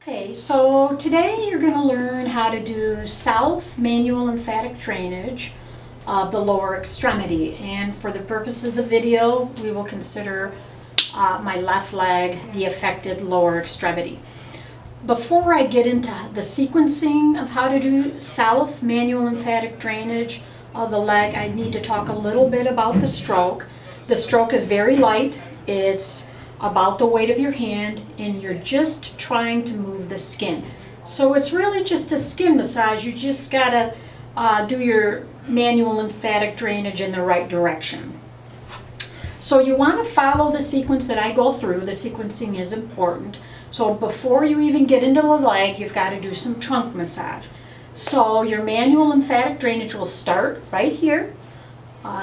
Okay, so today you're going to learn how to do self-manual lymphatic drainage of the lower extremity. And for the purpose of the video, we will consider my left leg the affected lower extremity. Before I get into the sequencing of how to do self-manual lymphatic drainage of the leg, I need to talk a little bit about the stroke. The stroke is very light. It's about the weight of your hand, and you're just trying to move the skin. So it's really just a skin massage. You just gotta do your manual lymphatic drainage in the right direction. So you want to follow the sequence that I go through. The sequencing is important. So before you even get into the leg, you've got to do some trunk massage. So your manual lymphatic drainage will start right here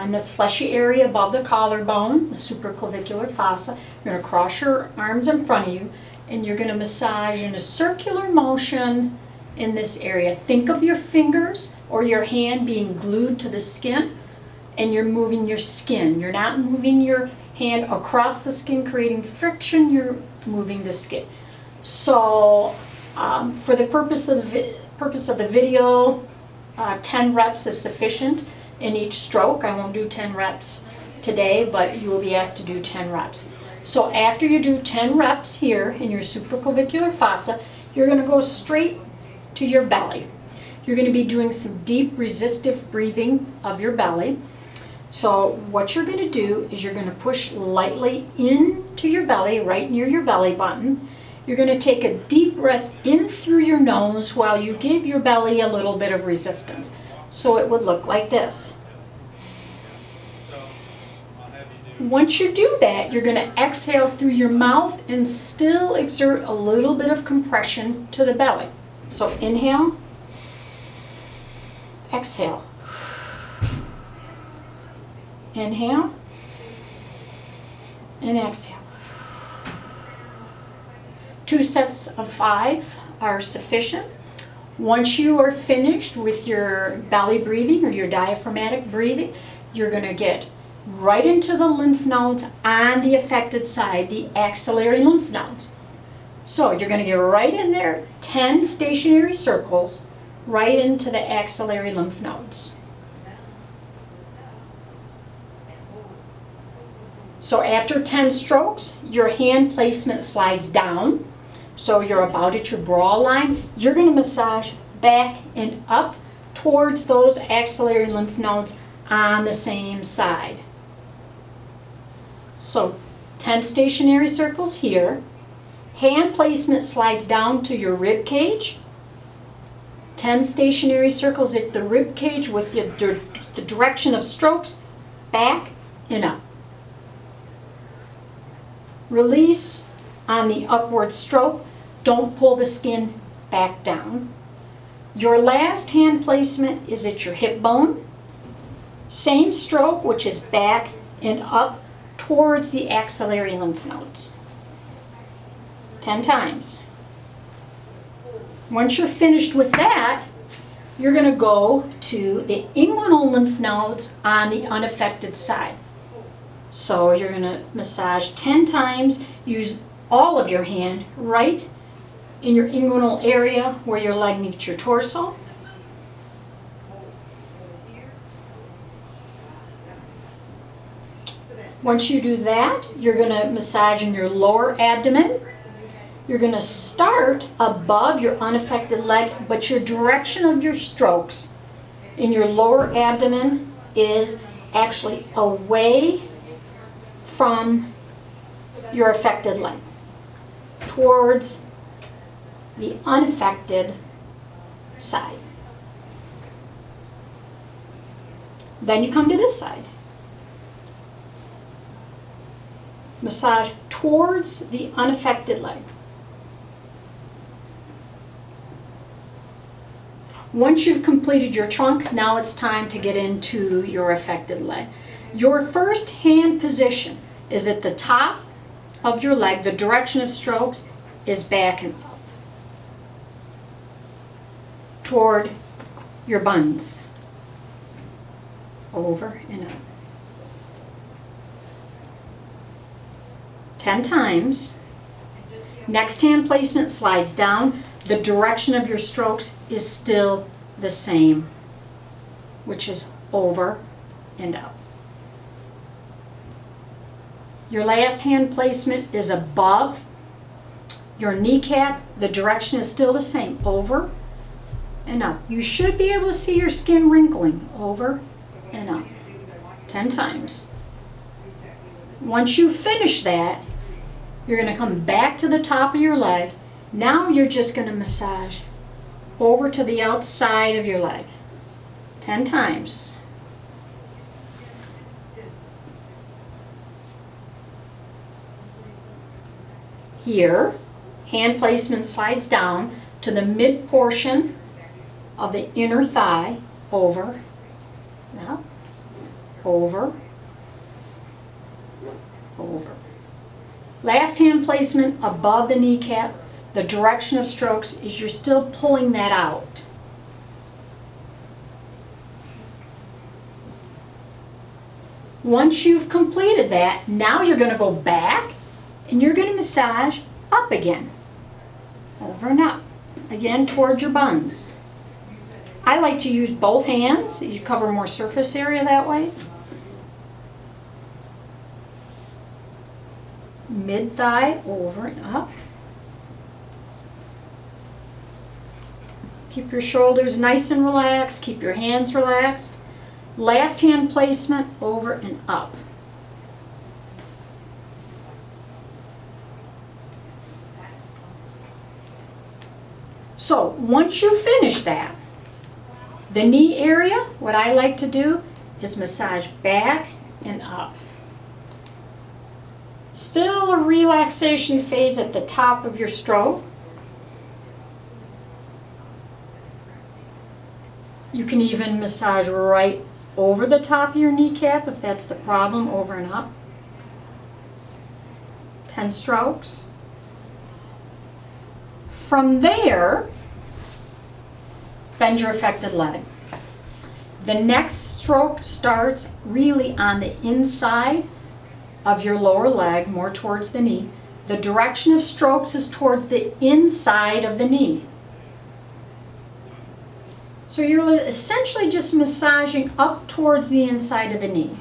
in this fleshy area above the collarbone, the supraclavicular fossa. You're going to cross your arms in front of you, and you're going to massage in a circular motion in this area. Think of your fingers or your hand being glued to the skin, and you're moving your skin. You're not moving your hand across the skin creating friction, you're moving the skin. So for the purpose of the video, 10 reps is sufficient in each stroke. I won't do 10 reps today, but you will be asked to do 10 reps. So after you do 10 reps here in your supraclavicular fossa, you're going to go straight to your belly. You're going to be doing some deep resistive breathing of your belly. So what you're going to do is you're going to push lightly into your belly, right near your belly button. You're going to take a deep breath in through your nose while you give your belly a little bit of resistance. So it would look like this. Once you do that, you're going to exhale through your mouth and still exert a little bit of compression to the belly. So inhale, exhale. Inhale and exhale. 2 sets of 5 are sufficient. Once you are finished with your belly breathing or your diaphragmatic breathing, you're going to get right into the lymph nodes on the affected side, the axillary lymph nodes. So you're going to get right in there, 10 stationary circles, right into the axillary lymph nodes. So after 10 strokes, your hand placement slides down. So you're about at your brow line. You're going to massage back and up towards those axillary lymph nodes on the same side. So 10 stationary circles here. Hand placement slides down to your rib cage. 10 stationary circles at the rib cage with the direction of strokes back and up. Release on the upward stroke. Don't pull the skin back down. Your last hand placement is at your hip bone. Same stroke, which is back and up towards the axillary lymph nodes. 10 times. Once you're finished with that, you're going to go to the inguinal lymph nodes on the unaffected side. So you're going to massage 10 times, use all of your hand right in your inguinal area where your leg meets your torso. Once you do that, you're going to massage in your lower abdomen. You're going to start above your unaffected leg, but your direction of your strokes in your lower abdomen is actually away from your affected leg, towards the unaffected side. Then you come to this side. Massage towards the unaffected leg. Once you've completed your trunk, now it's time to get into your affected leg. Your first hand position is at the top of your leg. The direction of strokes is back and up toward your buns. Over and up. 10 times. Next hand placement slides down. The direction of your strokes is still the same, which is over and up. Your last hand placement is above your kneecap. The direction is still the same, over and up. You should be able to see your skin wrinkling, over and up, 10 times. Once you finish that, you're going to come back to the top of your leg. Now you're just going to massage over to the outside of your leg, 10 times. Here, hand placement slides down to the mid portion of the inner thigh, over, now, over, over. Last hand placement above the kneecap. The direction of strokes is you're still pulling that out. Once you've completed that, now you're going to go back and you're going to massage up again, over and up, again towards your buns. I like to use both hands. You cover more surface area that way. Mid-thigh, over and up. Keep your shoulders nice and relaxed. Keep your hands relaxed. Last hand placement, over and up. So once you finish that, the knee area, what I like to do is massage back and up. Still a relaxation phase at the top of your stroke. You can even massage right over the top of your kneecap if that's the problem, over and up. 10 strokes. From there, bend your affected leg. The next stroke starts really on the inside of your lower leg, more towards the knee. The direction of strokes is towards the inside of the knee. So you're essentially just massaging up towards the inside of the knee.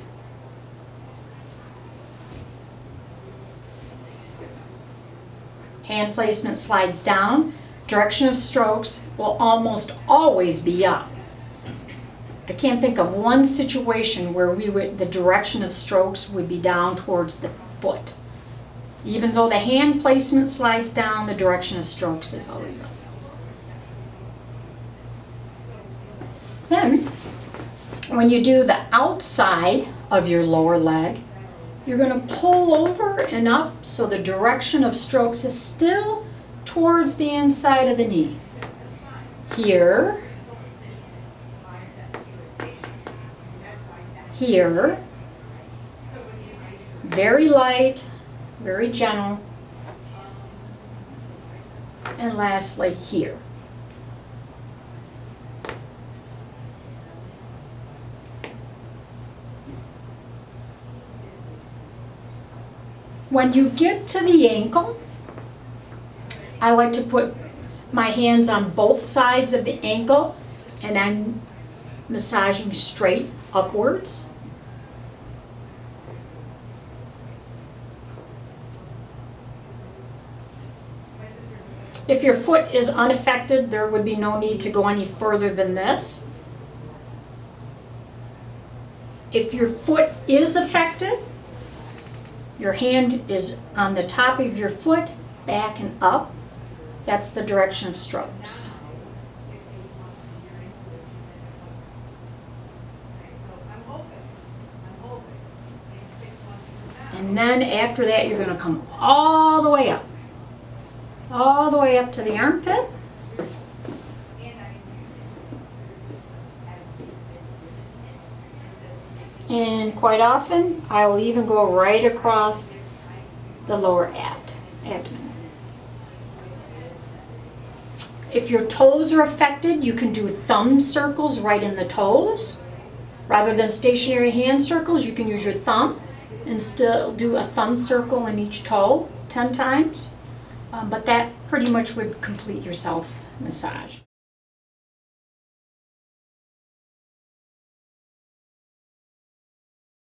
Hand placement slides down. Direction of strokes will almost always be up. I can't think of one situation where the direction of strokes would be down towards the foot. Even though the hand placement slides down, the direction of strokes is always up. Then, when you do the outside of your lower leg, you're going to pull over and up so the direction of strokes is still towards the inside of the knee. Here, here, very light, very gentle, and lastly here. When you get to the ankle, I like to put my hands on both sides of the ankle and I'm massaging straight upwards. If your foot is unaffected, there would be no need to go any further than this. If your foot is affected, your hand is on the top of your foot, back and up. That's the direction of strokes. And then after that, you're going to come all the way up. All the way up to the armpit. And quite often, I will even go right across the lower abdomen. If your toes are affected, you can do thumb circles right in the toes. Rather than stationary hand circles, you can use your thumb and still do a thumb circle in each toe 10 times. But that pretty much would complete your self massage.